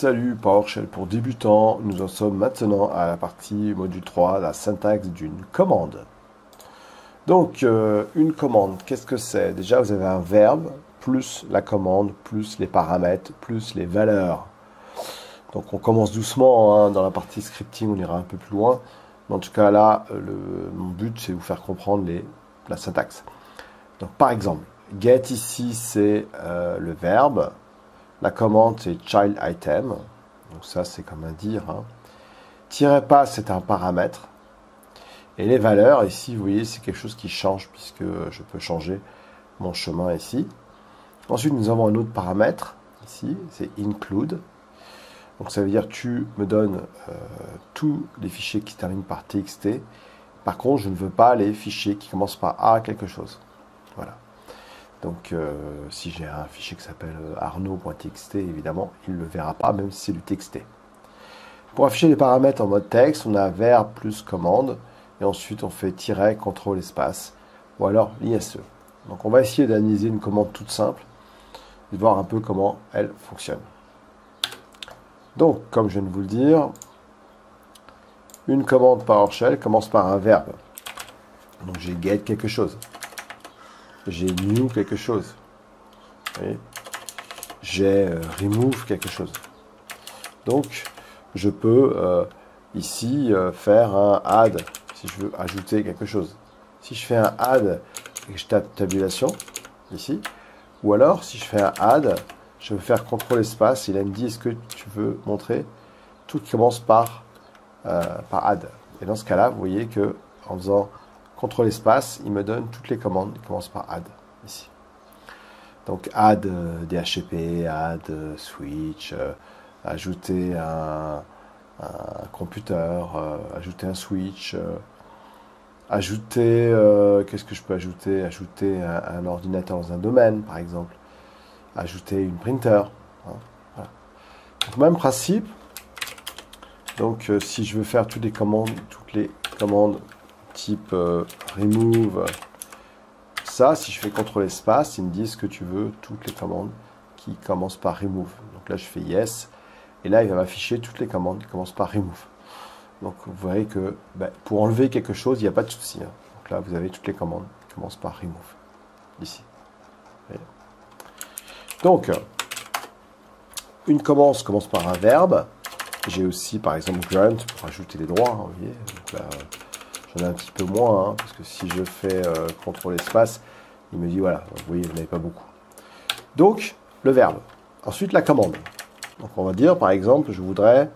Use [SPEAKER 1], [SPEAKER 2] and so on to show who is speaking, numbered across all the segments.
[SPEAKER 1] Salut PowerShell pour débutants, nous en sommes maintenant à la partie module 3, la syntaxe d'une commande. Donc une commande, qu'est-ce que c'est? Déjà vous avez un verbe, plus la commande, plus les paramètres, plus les valeurs. Donc on commence doucement, hein, dans la partie scripting on ira un peu plus loin. Mais en tout cas là, mon but c'est de vous faire comprendre la syntaxe. Donc par exemple, get ici c'est le verbe. La commande, c'est child item. Donc ça, c'est comme un dire. Hein. Tiret pas, c'est un paramètre. Et les valeurs, ici, vous voyez, c'est quelque chose qui change, puisque je peux changer mon chemin ici. Ensuite, nous avons un autre paramètre, ici, c'est include. Donc ça veut dire tu me donnes tous les fichiers qui terminent par txt. Par contre, je ne veux pas les fichiers qui commencent par A quelque chose. Voilà. Donc, si j'ai un fichier qui s'appelle arnaud.txt, évidemment, il ne le verra pas, même si c'est du txt. Pour afficher les paramètres en mode texte, on a verbe plus commande, et ensuite on fait tiret, contrôle, espace, ou alors l'ISE. Donc, on va essayer d'analyser une commande toute simple, et de voir un peu comment elle fonctionne. Donc, comme je viens de vous le dire, une commande PowerShell commence par un verbe. Donc, j'ai get quelque chose. J'ai new quelque chose. J'ai remove quelque chose. Donc, je peux ici faire un add si je veux ajouter quelque chose. Si je fais un add et que je tape tabulation ici, ou alors si je fais un add, je veux faire contrôle espace. Il me dit est-ce que tu veux montrer tout qui commence par add. Et dans ce cas-là, vous voyez que en faisant contrôle espace, il me donne toutes les commandes qui commencent par add, ici. Donc add DHCP, add switch, ajouter un computer, ajouter un switch, ajouter, qu'est-ce que je peux ajouter? Ajouter un ordinateur dans un domaine, par exemple. Ajouter une printer. Hein, voilà. Donc, même principe. Donc si je veux faire toutes les commandes type remove, ça, si je fais contrôle espace, il me dit ce que tu veux, toutes les commandes qui commencent par remove. Donc là, je fais yes, et là, il va m'afficher toutes les commandes qui commencent par remove. Donc vous voyez que pour enlever quelque chose, il n'y a pas de souci. Hein. Donc là, vous avez toutes les commandes qui commencent par remove, ici. Donc, une commande commence par un verbe. J'ai aussi, par exemple, grant pour ajouter les droits. Hein, vous voyez. Donc là, j'en ai un petit peu moins, hein, parce que si je fais contrôle espace, il me dit, voilà, vous voyez, vous n'avez pas beaucoup. Donc, le verbe. Ensuite, la commande. Donc, on va dire, par exemple, je voudrais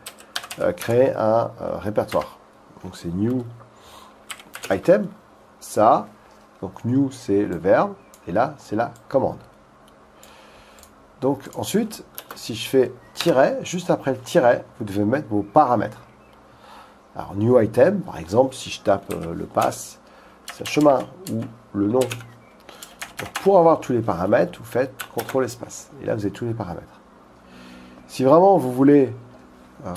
[SPEAKER 1] créer un répertoire. Donc, c'est new item, ça. Donc, new, c'est le verbe, et là, c'est la commande. Donc, ensuite, si je fais tiret, juste après le tiret, vous devez mettre vos paramètres. Alors, new item, par exemple, si je tape le pass, c'est un chemin, ou le nom. Donc, pour avoir tous les paramètres, vous faites contrôle espace. Et là, vous avez tous les paramètres. Si vraiment vous voulez le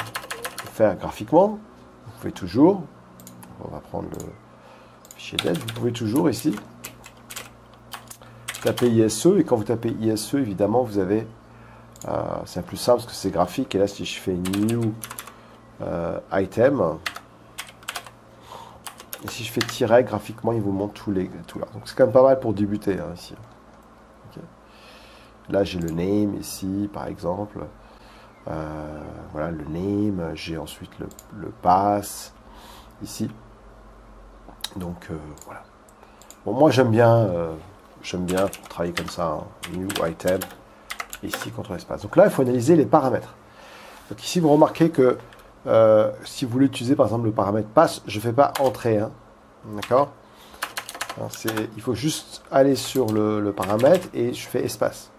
[SPEAKER 1] faire graphiquement, vous pouvez toujours, on va prendre le fichier d'aide, vous pouvez toujours ici taper ISE, et quand vous tapez ISE, évidemment, vous avez, c'est plus simple parce que c'est graphique, et là, si je fais new item, et si je fais tiret, graphiquement, il vous montre tout là. Donc, c'est quand même pas mal pour débuter, hein, ici. Okay. Là, j'ai le name, ici, par exemple. Voilà, le name. J'ai ensuite le pass, ici. Donc, voilà. Bon, moi, j'aime bien travailler comme ça. Hein. New item, ici, contrôle espace. Donc là, il faut analyser les paramètres. Donc ici, vous remarquez que si vous voulez utiliser par exemple le paramètre pass, je ne fais pas entrer. Hein. D'accord? Il faut juste aller sur le paramètre et je fais espace.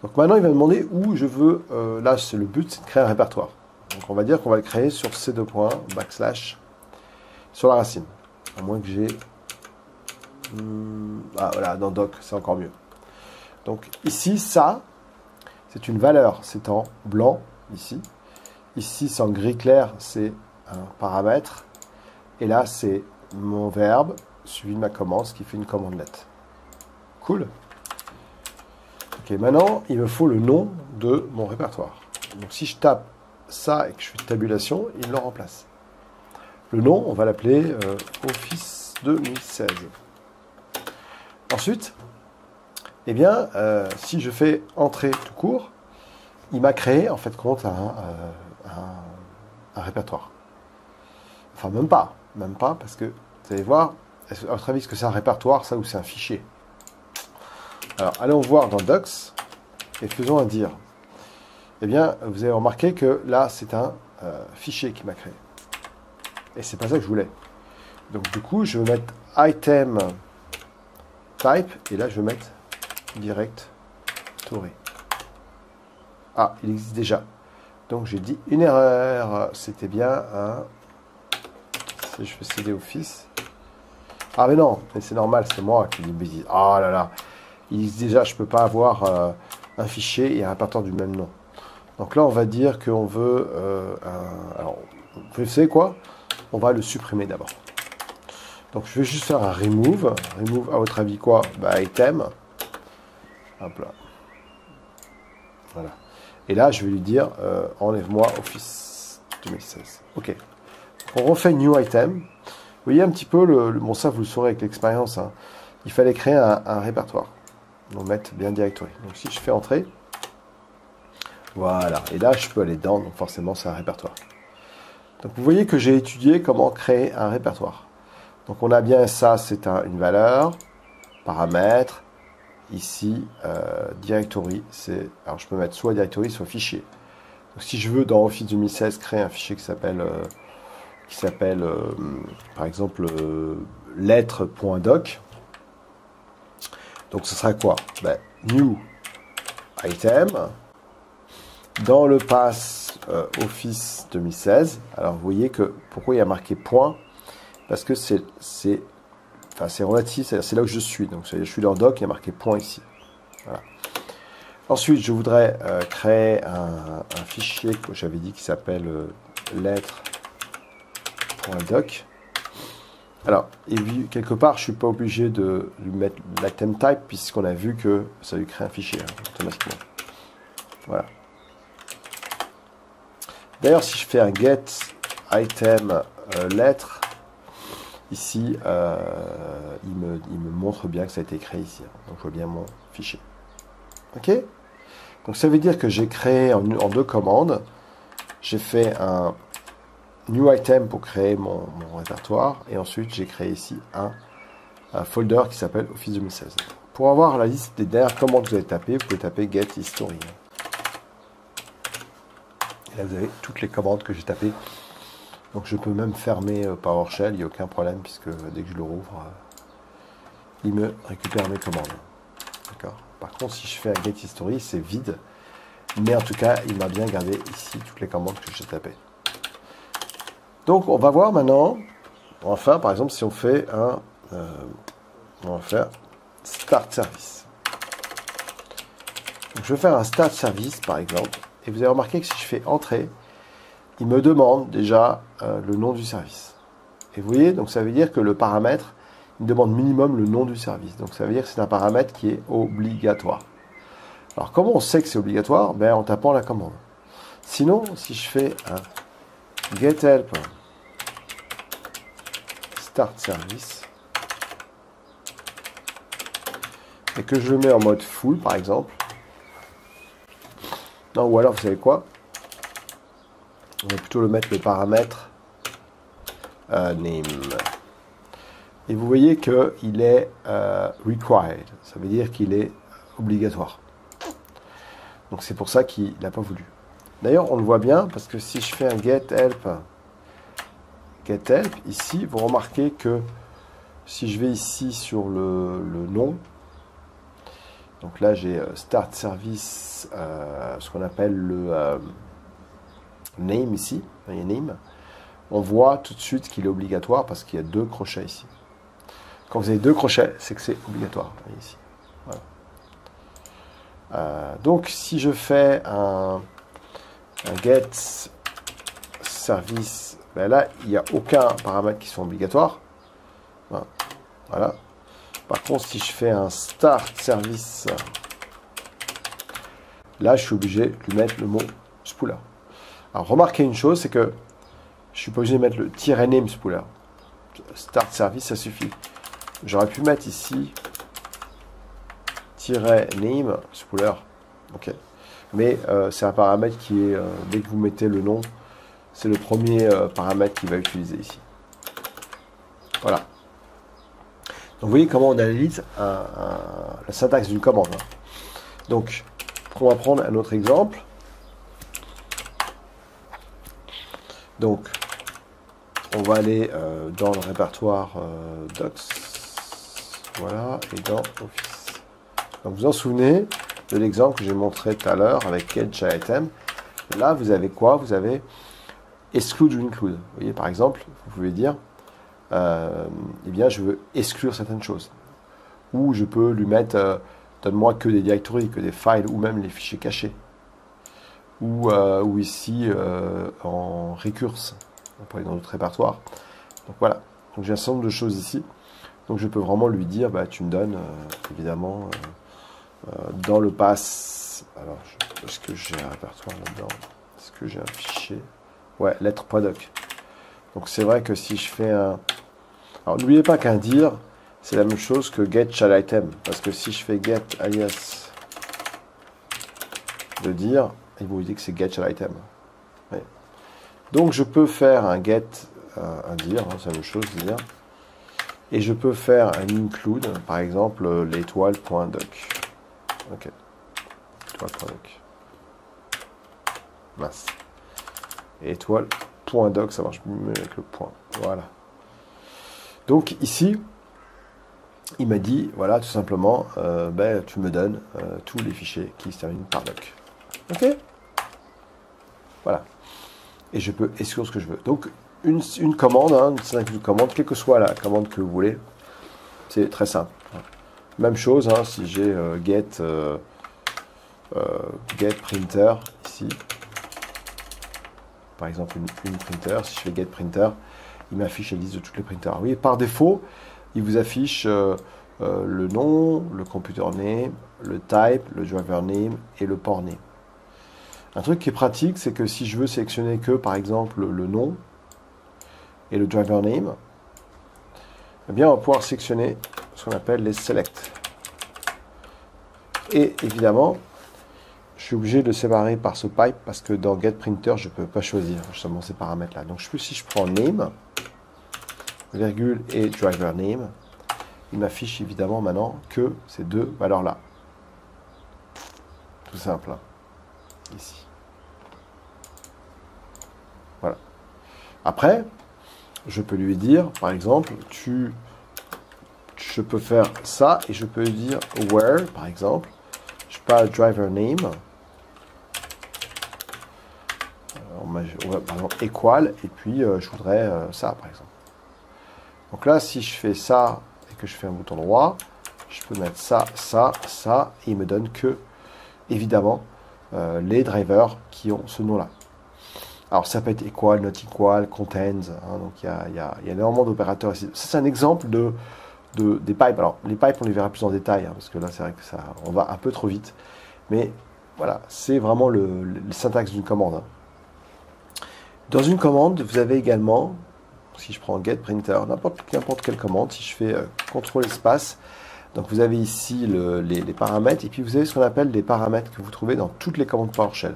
[SPEAKER 1] Donc maintenant, il va me demander où je veux. Là, c'est le but, c'est de créer un répertoire. Donc on va dire qu'on va le créer sur ces deux points, backslash, sur la racine. À moins que j'ai. Ah voilà, dans doc, c'est encore mieux. Donc ici, ça, c'est une valeur. C'est en blanc, ici. Ici, c'est en gris clair, c'est un paramètre. Et là, c'est mon verbe suivi de ma commande, ce qui fait une commandelette. Cool. Ok, maintenant, il me faut le nom de mon répertoire. Donc si je tape ça et que je fais une tabulation, il le remplace. Le nom, on va l'appeler Office 2016. Ensuite, eh bien, si je fais entrer tout court, il m'a créé en fait compte un répertoire. Enfin, même pas, parce que vous allez voir, à votre avis, est-ce que c'est un répertoire, ça, ou c'est un fichier? Alors, allons voir dans Docs et faisons un dire. Eh bien, vous avez remarqué que là, c'est un fichier qui m'a créé. Et c'est pas ça que je voulais. Donc, du coup, je vais mettre item type, et là, je vais mettre directory. Ah, il existe déjà. Donc, j'ai dit une erreur. C'était bien un... Si je fais cd office... Ah, mais non, mais c'est normal, c'est moi qui dis une bêtise. Ah là là, il existe déjà, je ne peux pas avoir un fichier et un répertoire du même nom. Donc là, on va dire qu'on veut alors, vous savez quoi? On va le supprimer d'abord. Donc, je vais juste faire un remove. Remove, à votre avis, quoi? Bah, item. Hop là. Voilà. Et là, je vais lui dire, enlève-moi Office 2016. OK. On refait New Item. Vous voyez un petit peu, bon ça, vous le saurez avec l'expérience. Hein. Il fallait créer un répertoire. Donc, mettre bien directory. Donc, si je fais entrer, voilà. Et là, je peux aller dedans. Donc, forcément, c'est un répertoire. Donc, vous voyez que j'ai étudié comment créer un répertoire. Donc, on a bien ça, c'est une valeur, paramètre. Ici, directory, c'est... Alors, je peux mettre soit directory, soit fichier. Donc, si je veux, dans Office 2016, créer un fichier qui s'appelle, par exemple, lettres.doc. Donc, ce sera quoi? Ben, new item. Dans le pass Office 2016, alors, vous voyez que, pourquoi il y a marqué point? Parce que c'est relatif, c'est là où je suis. Donc, je suis dans doc, il y a marqué point ici. Voilà. Ensuite, je voudrais créer un fichier que j'avais dit qui s'appelle lettres.doc. Alors, et puis, quelque part, je ne suis pas obligé de lui mettre l'item type puisqu'on a vu que ça lui crée un fichier automatiquement. Voilà. D'ailleurs, si je fais un get item lettre, ici, il me montre bien que ça a été créé ici. Donc, je vois bien mon fichier. OK? Donc, ça veut dire que j'ai créé en deux commandes. J'ai fait un new item pour créer mon répertoire. Et ensuite, j'ai créé ici un folder qui s'appelle Office 2016. Pour avoir la liste des dernières commandes que vous avez tapées, vous pouvez taper get history. Et là, vous avez toutes les commandes que j'ai tapées. Donc je peux même fermer PowerShell, il n'y a aucun problème, puisque dès que je le rouvre, il me récupère mes commandes. D'accord. Par contre, si je fais un get history, c'est vide. Mais en tout cas, il m'a bien gardé ici toutes les commandes que j'ai tapées. Donc on va voir maintenant, enfin par exemple, si on fait on va faire Start Service. Donc, je vais faire un Start Service par exemple, et vous avez remarqué que si je fais Entrer, il me demande déjà le nom du service. Et vous voyez, donc ça veut dire que le paramètre, il me demande minimum le nom du service. Donc ça veut dire que c'est un paramètre qui est obligatoire. Alors comment on sait que c'est obligatoire? Ben, en tapant la commande. Sinon, si je fais un getHelp start service et que je le mets en mode full par exemple, non, ou alors vous savez quoi? On va plutôt le mettre le paramètre name. Et vous voyez qu'il est required. Ça veut dire qu'il est obligatoire. Donc c'est pour ça qu'il n'a pas voulu. D'ailleurs, on le voit bien parce que si je fais un getHelp, ici, vous remarquez que si je vais ici sur le nom, donc là j'ai start service, ce qu'on appelle le name ici, il y a name, on voit tout de suite qu'il est obligatoire parce qu'il y a deux crochets ici. Quand vous avez deux crochets, c'est que c'est obligatoire. Voyez ici. Voilà. Donc si je fais un get service, ben là il n'y a aucun paramètre qui sont obligatoires. Voilà. Par contre, si je fais un start service, là je suis obligé de lui mettre le mot spooler. Alors remarquez une chose, c'est que je suis pas obligé de mettre le -name spooler. Start service, ça suffit. J'aurais pu mettre ici -name spooler. Ok. Mais c'est un paramètre qui est, dès que vous mettez le nom, c'est le premier paramètre qu'il va utiliser ici. Voilà. Donc vous voyez comment on analyse la syntaxe d'une commande. Donc, on va prendre un autre exemple. Donc, on va aller dans le répertoire Docs. Voilà, et dans Office. Donc, vous vous en souvenez de l'exemple que j'ai montré tout à l'heure avec getChildItem. Là, vous avez quoi? Vous avez exclude ou include. Vous voyez, par exemple, vous pouvez dire eh bien, je veux exclure certaines choses. Ou je peux lui mettre, donne-moi que des directories, que des files, ou même les fichiers cachés. Ou ici, en recurse, on peut aller dans notre répertoire. Donc voilà, donc j'ai un certain nombre de choses ici. Donc je peux vraiment lui dire, bah, tu me donnes, évidemment, dans le pass. Alors, est-ce que j'ai un répertoire là-dedans? Est-ce que j'ai un fichier? Ouais, lettre.doc. Donc c'est vrai que si je fais un... Alors n'oubliez pas qu'un dir, c'est la même chose que getChildItem. Parce que si je fais get alias de dir, il vous dit que c'est getChildItem. Ouais. Donc je peux faire un get, un dir, hein, c'est la même chose, dir. Et je peux faire un include, par exemple, l'étoile.doc. Ok. Étoile.doc. Mince. Étoile.doc, ça marche mieux avec le point. Voilà. Donc ici, il m'a dit, voilà, tout simplement, ben, tu me donnes tous les fichiers qui se terminent par doc. Ok? Voilà. Et je peux exclure ce que je veux. Donc, une commande, hein, une commande, quelle que soit la commande que vous voulez, c'est très simple. Même chose, hein, si j'ai get printer ici, par exemple une printer, si je fais get printer, il m'affiche la liste de toutes les printers. Oui, par défaut, il vous affiche le nom, le computer name, le type, le driver name et le port name. Un truc qui est pratique, c'est que si je veux sélectionner que, par exemple, le nom et le driver name, eh bien, on va pouvoir sélectionner ce qu'on appelle les select. Et évidemment, je suis obligé de séparer par ce pipe parce que dans getPrinter, je ne peux pas choisir justement ces paramètres-là. Donc, si je prends name, virgule et driver name, il m'affiche évidemment maintenant que ces deux valeurs-là. Tout simple. Hein. Ici. Voilà. Après, je peux lui dire, par exemple, je peux faire ça et je peux lui dire where, par exemple, je parle driver name, par exemple equal, et puis je voudrais ça, par exemple. Donc là, si je fais ça et que je fais un bouton droit, je peux mettre ça, ça, ça, et il me donne que, évidemment, les drivers qui ont ce nom-là. Alors ça peut être equal, not equal, contains, hein, donc il y a énormément d'opérateurs ici. Ça c'est un exemple des pipes. Alors les pipes on les verra plus en détail, hein, parce que là c'est vrai que ça, on va un peu trop vite. Mais voilà, c'est vraiment le syntaxe d'une commande. Hein. Dans une commande, vous avez également, si je prends getPrinter, n'importe quelle commande, si je fais CTRL espace, donc vous avez ici les paramètres, et puis vous avez ce qu'on appelle les paramètres que vous trouvez dans toutes les commandes PowerShell.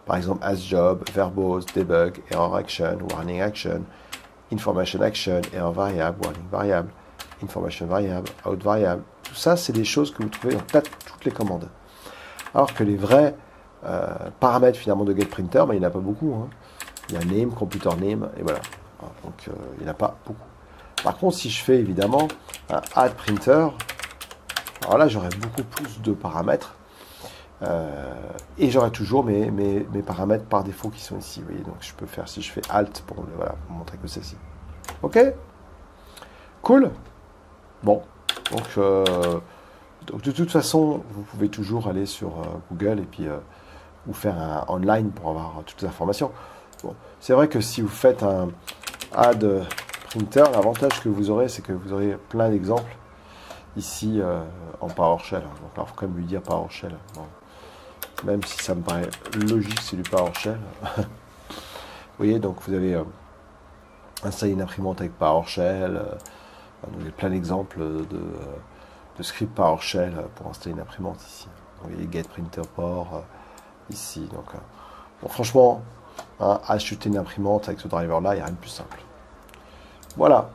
[SPEAKER 1] Par exemple, asJob, verbose, debug, error action, warning action, information action, error variable, warning variable, information variable, out variable. Tout ça, c'est des choses que vous trouvez dans toutes les commandes. Alors que les vrais paramètres finalement de getPrinter, ben, il n'y en a pas beaucoup. Hein. Il y a name, computer name, et voilà. Donc, il n'y en a pas beaucoup. Par contre, si je fais évidemment un add printer, alors là, j'aurai beaucoup plus de paramètres. Et j'aurai toujours mes paramètres par défaut qui sont ici. Vous voyez, donc je peux faire, si je fais Alt, pour montrer que c'est ici. Ok? Cool? Bon. Donc de toute façon, vous pouvez toujours aller sur Google et puis ou faire un online pour avoir toutes les informations. Bon. C'est vrai que si vous faites un add printer, l'avantage que vous aurez, c'est que vous aurez plein d'exemples ici en PowerShell. Donc là, il faut quand même lui dire PowerShell. Bon. même si ça me paraît logique, c'est du PowerShell. Vous voyez, donc vous avez installé une imprimante avec PowerShell. Il y a plein d'exemples de scripts PowerShell pour installer une imprimante ici. Vous voyez, get printer port ici. Donc, bon, franchement, hein, acheter une imprimante avec ce driver-là, il n'y a rien de plus simple. Voilà.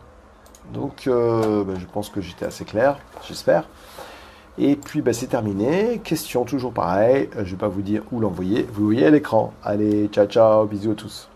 [SPEAKER 1] Donc, je pense que j'étais assez clair, j'espère. Et puis, c'est terminé. Question toujours pareil. Je ne vais pas vous dire où l'envoyer. Vous voyez à l'écran. Allez, ciao, ciao. Bisous à tous.